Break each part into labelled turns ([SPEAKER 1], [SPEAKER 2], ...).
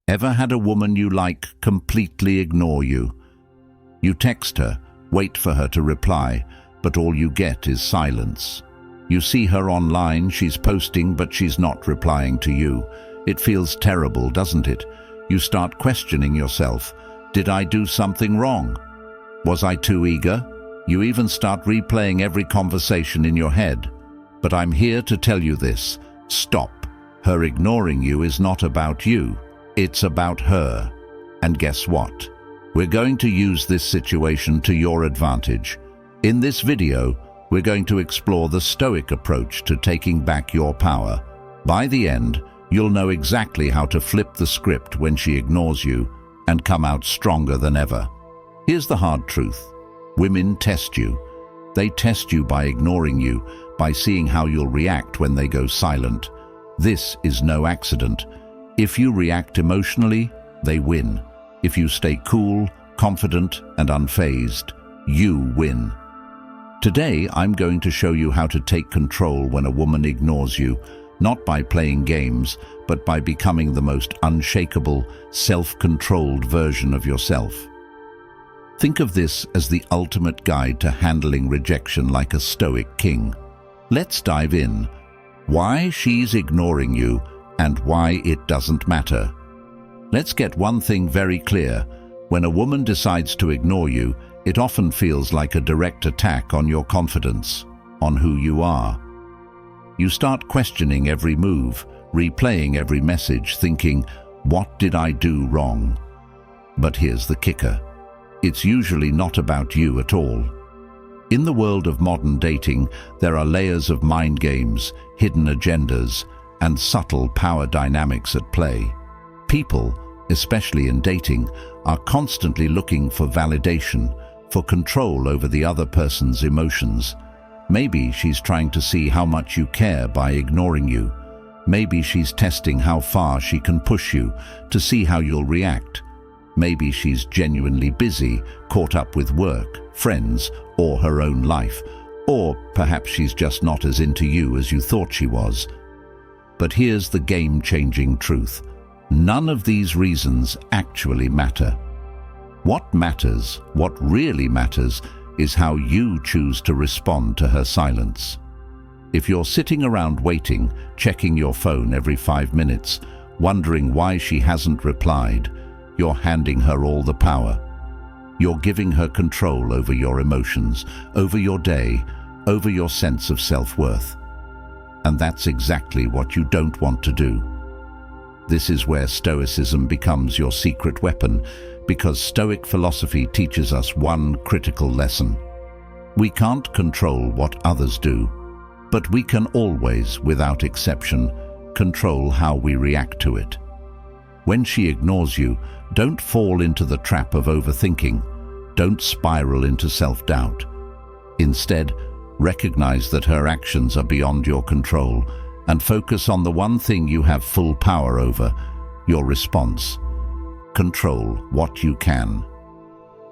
[SPEAKER 1] Ever had a woman you like completely ignore you? You text her, wait for her to reply, but all you get is silence. You see her online, she's posting, but she's not replying to you. It feels terrible, doesn't it? You start questioning yourself. Did I do something wrong? Was I too eager? You even start replaying every conversation in your head. But I'm here to tell you this. Stop. Her ignoring you is not about you. It's about her. And guess what? We're going to use this situation to your advantage. In this video, we're going to explore the Stoic approach to taking back your power. By the end, you'll know exactly how to flip the script when she ignores you and come out stronger than ever. Here's the hard truth. Women test you. They test you by ignoring you, by seeing how you'll react when they go silent. This is no accident. If you react emotionally, they win. If you stay cool, confident, and unfazed, you win. Today, I'm going to show you how to take control when a woman ignores you, not by playing games, but by becoming the most unshakable, self-controlled version of yourself. Think of this as the ultimate guide to handling rejection like a Stoic king. Let's dive in. Why she's ignoring you and why it doesn't matter. Let's get one thing very clear. When a woman decides to ignore you, it often feels like a direct attack on your confidence, on who you are. You start questioning every move, replaying every message, thinking, what did I do wrong? But here's the kicker. It's usually not about you at all. In the world of modern dating, there are layers of mind games, hidden agendas, and subtle power dynamics at play. People, especially in dating, are constantly looking for validation, for control over the other person's emotions. Maybe she's trying to see how much you care by ignoring you. Maybe she's testing how far she can push you to see how you'll react. Maybe she's genuinely busy, caught up with work, friends, or her own life. Or perhaps she's just not as into you as you thought she was. But here's the game-changing truth. None of these reasons actually matter. What matters, what really matters, is how you choose to respond to her silence. If you're sitting around waiting, checking your phone every 5 minutes, wondering why she hasn't replied, you're handing her all the power. You're giving her control over your emotions, over your day, over your sense of self-worth. And that's exactly what you don't want to do. This is where Stoicism becomes your secret weapon, because Stoic philosophy teaches us one critical lesson. We can't control what others do, but we can always, without exception, control how we react to it. When she ignores you, don't fall into the trap of overthinking. Don't spiral into self-doubt. Instead, recognize that her actions are beyond your control and focus on the one thing you have full power over, your response. Control what you can.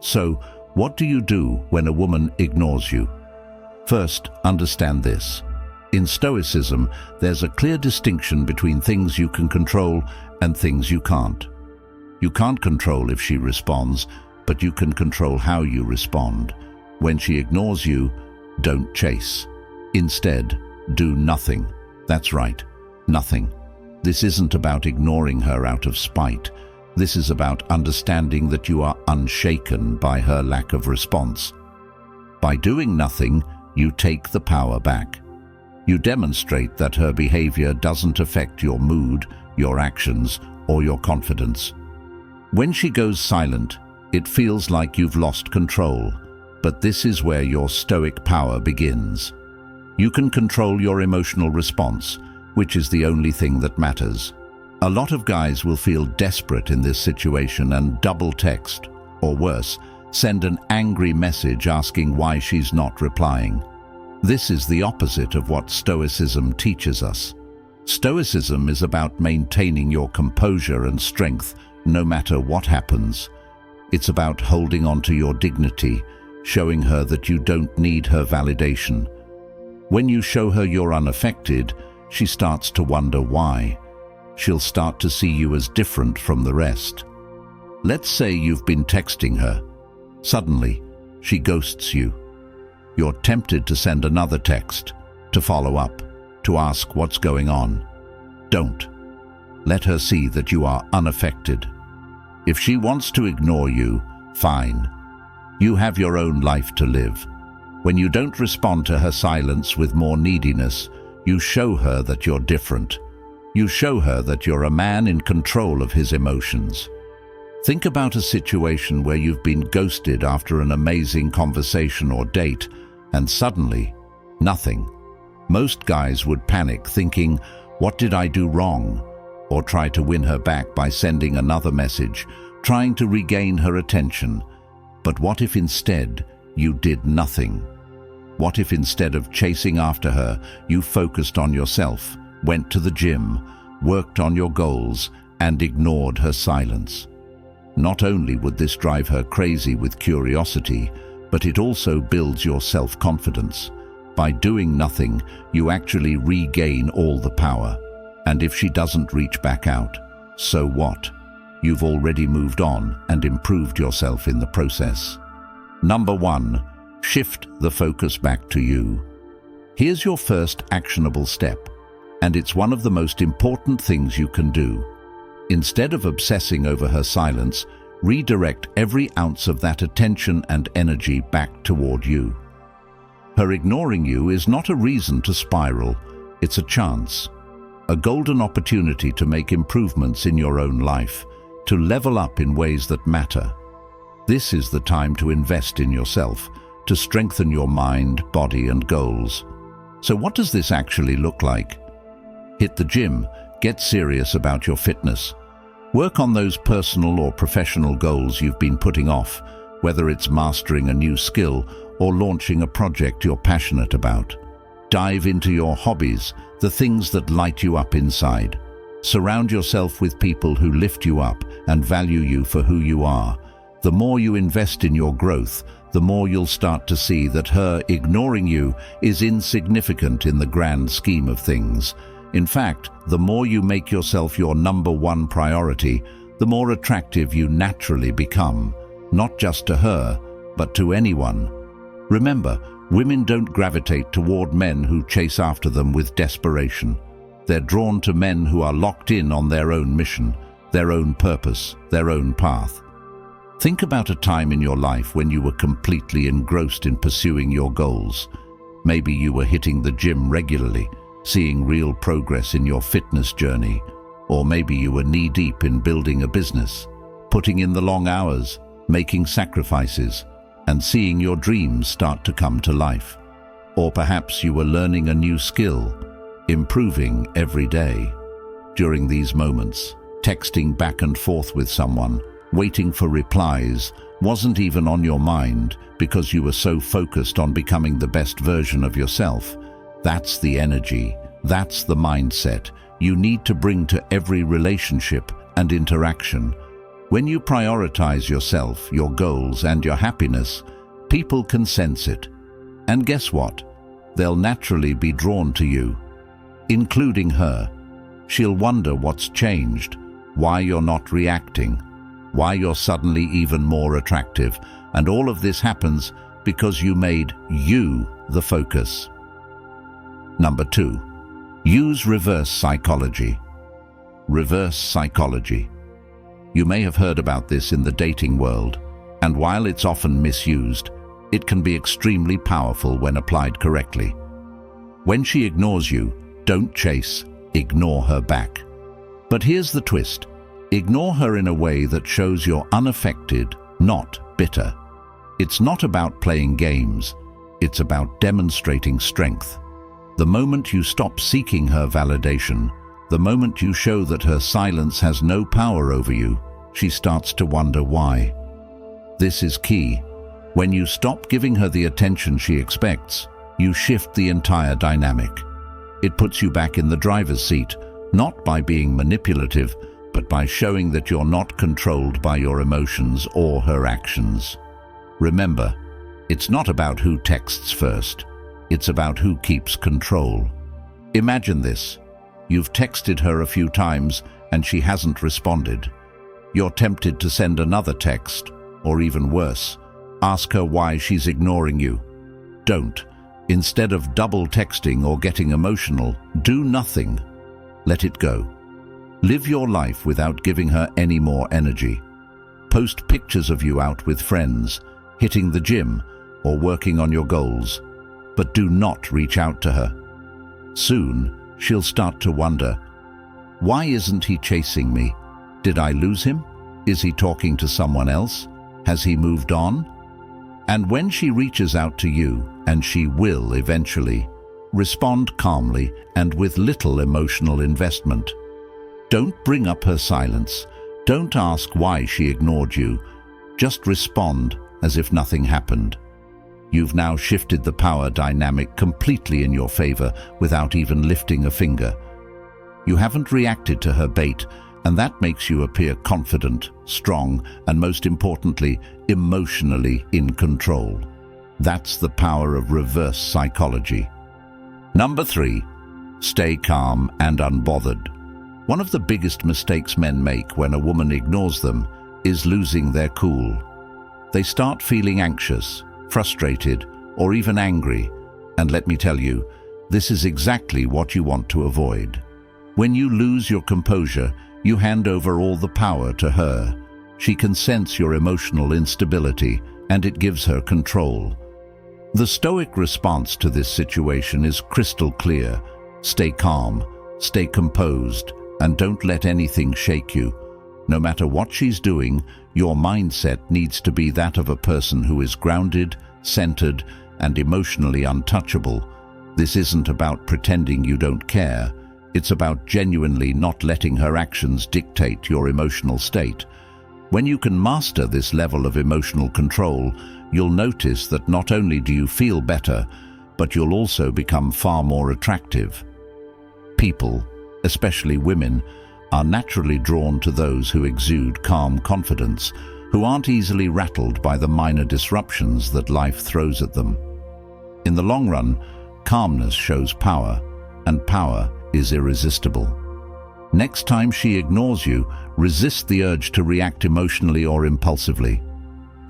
[SPEAKER 1] So, what do you do when a woman ignores you? First, understand this. In Stoicism, there's a clear distinction between things you can control and things you can't. You can't control if she responds, but you can control how you respond. When she ignores you, don't chase. Instead, do nothing. That's right, nothing. This isn't about ignoring her out of spite. This is about understanding that you are unshaken by her lack of response. By doing nothing, you take the power back. You demonstrate that her behavior doesn't affect your mood, your actions, or your confidence. When she goes silent, it feels like you've lost control, but this is where your Stoic power begins. You can control your emotional response, which is the only thing that matters. A lot of guys will feel desperate in this situation and double text, or worse, send an angry message asking why she's not replying. This is the opposite of what Stoicism teaches us. Stoicism is about maintaining your composure and strength no matter what happens. It's about holding on to your dignity, showing her that you don't need her validation. When you show her you're unaffected, she starts to wonder why. she'll start to see you as different from the rest. Let's say you've been texting her. Suddenly, she ghosts you. You're tempted to send another text, to follow up, to ask what's going on. Don't. Let her see that you are unaffected. If she wants to ignore you, fine. You have your own life to live. When you don't respond to her silence with more neediness, you show her that you're different. You show her that you're a man in control of his emotions. Think about a situation where you've been ghosted after an amazing conversation or date, and suddenly, nothing. Most guys would panic, thinking, "What did I do wrong?" or try to win her back by sending another message, trying to regain her attention. But what if instead you did nothing? What if instead of chasing after her, you focused on yourself, went to the gym, worked on your goals, and ignored her silence? Not only would this drive her crazy with curiosity, but it also builds your self-confidence. By doing nothing, you actually regain all the power. And if she doesn't reach back out, so what? You've already moved on and improved yourself in the process. Number 1, shift the focus back to you. Here's your first actionable step, and it's one of the most important things you can do. Instead of obsessing over her silence, redirect every ounce of that attention and energy back toward you. Her ignoring you is not a reason to spiral, it's a chance. A golden opportunity to make improvements in your own life, to level up in ways that matter. This is the time to invest in yourself, to strengthen your mind, body, and goals. So what does this actually look like? Hit the gym, get serious about your fitness. Work on those personal or professional goals you've been putting off, whether it's mastering a new skill or launching a project you're passionate about. Dive into your hobbies, the things that light you up inside. Surround yourself with people who lift you up and value you for who you are. The more you invest in your growth, the more you'll start to see that her ignoring you is insignificant in the grand scheme of things. In fact, the more you make yourself your number 1 priority, the more attractive you naturally become, not just to her, but to anyone. Remember, women don't gravitate toward men who chase after them with desperation. They're drawn to men who are locked in on their own mission, their own purpose, their own path. Think about a time in your life when you were completely engrossed in pursuing your goals. Maybe you were hitting the gym regularly, seeing real progress in your fitness journey. Or maybe you were knee-deep in building a business, putting in the long hours, making sacrifices, and seeing your dreams start to come to life. Or perhaps you were learning a new skill, improving every day. During these moments, texting back and forth with someone, waiting for replies, wasn't even on your mind because you were so focused on becoming the best version of yourself. That's the energy, that's the mindset you need to bring to every relationship and interaction. When you prioritize yourself, your goals, and your happiness, people can sense it. And guess what? They'll naturally be drawn to you, including her. She'll wonder what's changed, why you're not reacting, why you're suddenly even more attractive. And all of this happens because you made you the focus. Number 2, use reverse psychology. Reverse psychology. You may have heard about this in the dating world, and while it's often misused, it can be extremely powerful when applied correctly. When she ignores you, don't chase, ignore her back. But here's the twist. Ignore her in a way that shows you're unaffected, not bitter. It's not about playing games, it's about demonstrating strength. The moment you stop seeking her validation, the moment you show that her silence has no power over you, she starts to wonder why. This is key. When you stop giving her the attention she expects, you shift the entire dynamic. It puts you back in the driver's seat, not by being manipulative, but by showing that you're not controlled by your emotions or her actions. Remember, it's not about who texts first. It's about who keeps control. Imagine this. You've texted her a few times and she hasn't responded. You're tempted to send another text, or even worse, ask her why she's ignoring you. Don't. Instead of double texting or getting emotional, do nothing. Let it go. Live your life without giving her any more energy. Post pictures of you out with friends, hitting the gym, or working on your goals, but do not reach out to her. Soon, she'll start to wonder, why isn't he chasing me? Did I lose him? Is he talking to someone else? Has he moved on? And when she reaches out to you, and she will eventually, respond calmly and with little emotional investment. Don't bring up her silence. Don't ask why she ignored you. Just respond as if nothing happened. You've now shifted the power dynamic completely in your favor without even lifting a finger. You haven't reacted to her bait, and that makes you appear confident, strong, and most importantly, emotionally in control. That's the power of reverse psychology. Number 3, stay calm and unbothered. One of the biggest mistakes men make when a woman ignores them is losing their cool. They start feeling anxious, frustrated, or even angry. And let me tell you, this is exactly what you want to avoid. When you lose your composure, you hand over all the power to her. She can sense your emotional instability, and it gives her control. The Stoic response to this situation is crystal clear. Stay calm, stay composed, and don't let anything shake you. No matter what she's doing, your mindset needs to be that of a person who is grounded, centered, and emotionally untouchable. This isn't about pretending you don't care. It's about genuinely not letting her actions dictate your emotional state. When you can master this level of emotional control, you'll notice that not only do you feel better, but you'll also become far more attractive. People, especially women, are naturally drawn to those who exude calm confidence, who aren't easily rattled by the minor disruptions that life throws at them. In the long run, calmness shows power, and power is irresistible. Next time she ignores you, resist the urge to react emotionally or impulsively.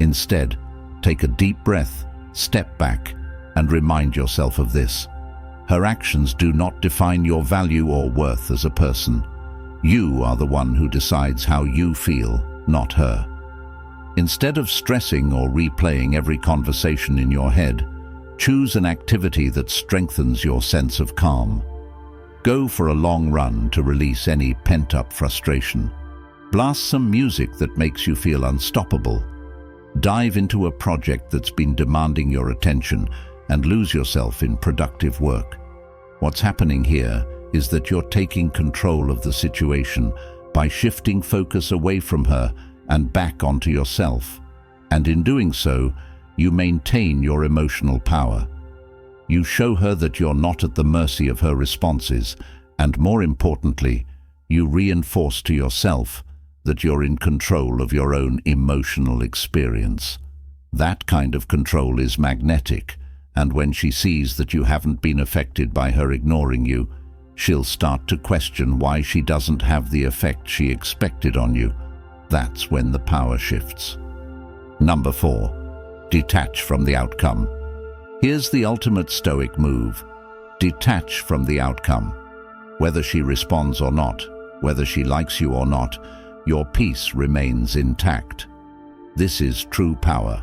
[SPEAKER 1] Instead, take a deep breath, step back, and remind yourself of this. Her actions do not define your value or worth as a person. You are the one who decides how you feel, not her. Instead of stressing or replaying every conversation in your head, choose an activity that strengthens your sense of calm. Go for a long run to release any pent-up frustration. Blast some music that makes you feel unstoppable. Dive into a project that's been demanding your attention and lose yourself in productive work. What's happening here is that you're taking control of the situation by shifting focus away from her and back onto yourself. And in doing so, you maintain your emotional power. You show her that you're not at the mercy of her responses, and more importantly, you reinforce to yourself that you're in control of your own emotional experience. That kind of control is magnetic, and when she sees that you haven't been affected by her ignoring you, she'll start to question why she doesn't have the effect she expected on you. That's when the power shifts. Number 4, detach from the outcome. Here's the ultimate Stoic move. Detach from the outcome. Whether she responds or not, whether she likes you or not, your peace remains intact. This is true power.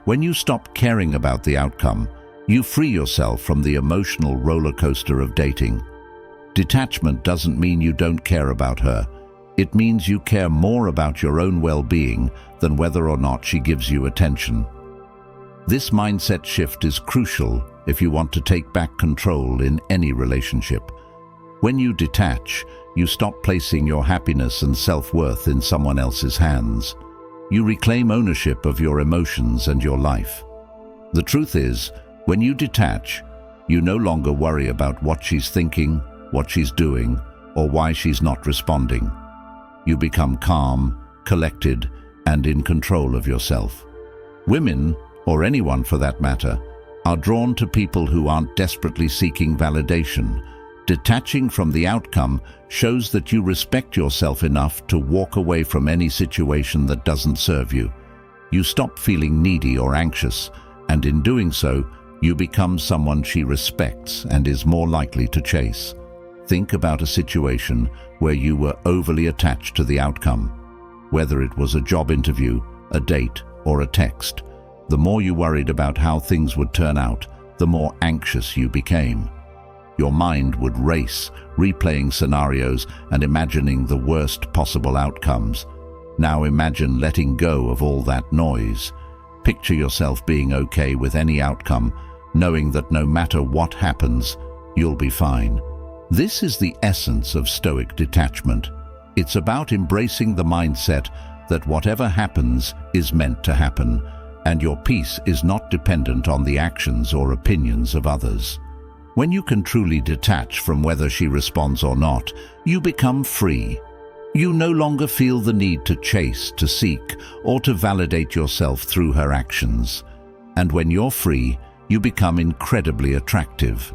[SPEAKER 1] When you stop caring about the outcome, you free yourself from the emotional roller coaster of dating. Detachment doesn't mean you don't care about her. It means you care more about your own well-being than whether or not she gives you attention. This mindset shift is crucial if you want to take back control in any relationship. When you detach, you stop placing your happiness and self-worth in someone else's hands. You reclaim ownership of your emotions and your life. The truth is, when you detach, you no longer worry about what she's thinking, what she's doing, or why she's not responding. You become calm, collected, and in control of yourself. Women, or anyone for that matter, are drawn to people who aren't desperately seeking validation, Detaching from the outcome shows that you respect yourself enough to walk away from any situation that doesn't serve you. You stop feeling needy or anxious, and in doing so, you become someone she respects and is more likely to chase. Think about a situation where you were overly attached to the outcome. Whether it was a job interview, a date, or a text, the more you worried about how things would turn out, the more anxious you became. Your mind would race, replaying scenarios and imagining the worst possible outcomes. Now imagine letting go of all that noise. Picture yourself being okay with any outcome, knowing that no matter what happens, you'll be fine. This is the essence of Stoic detachment. It's about embracing the mindset that whatever happens is meant to happen, and your peace is not dependent on the actions or opinions of others. When you can truly detach from whether she responds or not, you become free. You no longer feel the need to chase, to seek, or to validate yourself through her actions. And when you're free, you become incredibly attractive.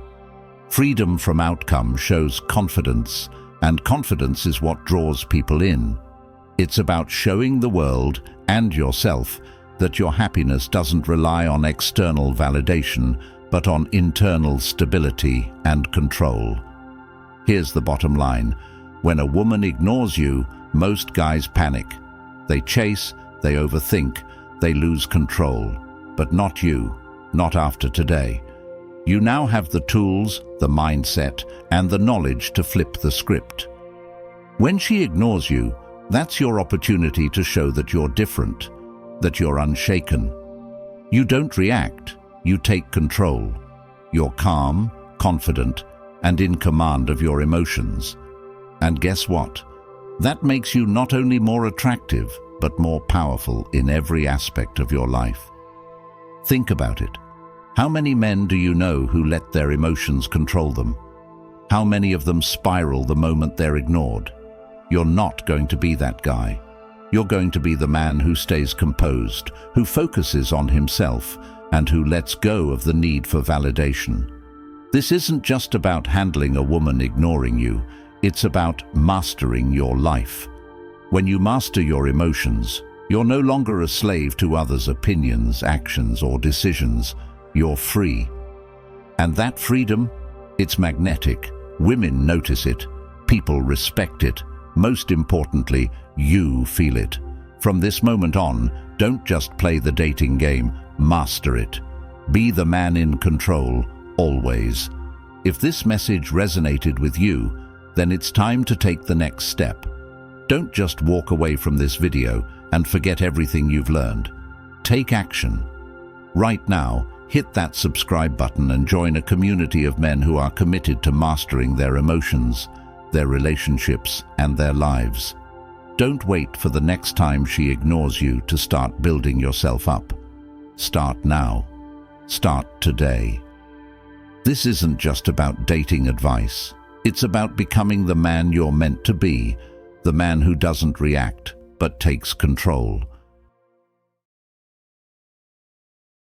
[SPEAKER 1] Freedom from outcome shows confidence, and confidence is what draws people in. It's about showing the world and yourself that your happiness doesn't rely on external validation, but on internal stability and control. Here's the bottom line. When a woman ignores you, most guys panic. They chase, they overthink, they lose control. But not you, not after today. You now have the tools, the mindset, and the knowledge to flip the script. When she ignores you, that's your opportunity to show that you're different, that you're unshaken. You don't react, you take control. You're calm, confident, and in command of your emotions. And guess what? That makes you not only more attractive, but more powerful in every aspect of your life. Think about it. How many men do you know who let their emotions control them? How many of them spiral the moment they're ignored? You're not going to be that guy. You're going to be the man who stays composed, who focuses on himself, and who lets go of the need for validation. This isn't just about handling a woman ignoring you. It's about mastering your life. When you master your emotions, you're no longer a slave to others' opinions, actions, or decisions. You're free. And that freedom, it's magnetic. Women notice it. People respect it. Most importantly, you feel it. From this moment on, don't just play the dating game, master it. Be the man in control, always. If this message resonated with you, then it's time to take the next step. Don't just walk away from this video and forget everything you've learned. Take action. Right now, hit that subscribe button and join a community of men who are committed to mastering their emotions, their relationships, and their lives. Don't wait for the next time she ignores you to start building yourself up. Start now. Start today. This isn't just about dating advice. It's about becoming the man you're meant to be, the man who doesn't react, but takes control.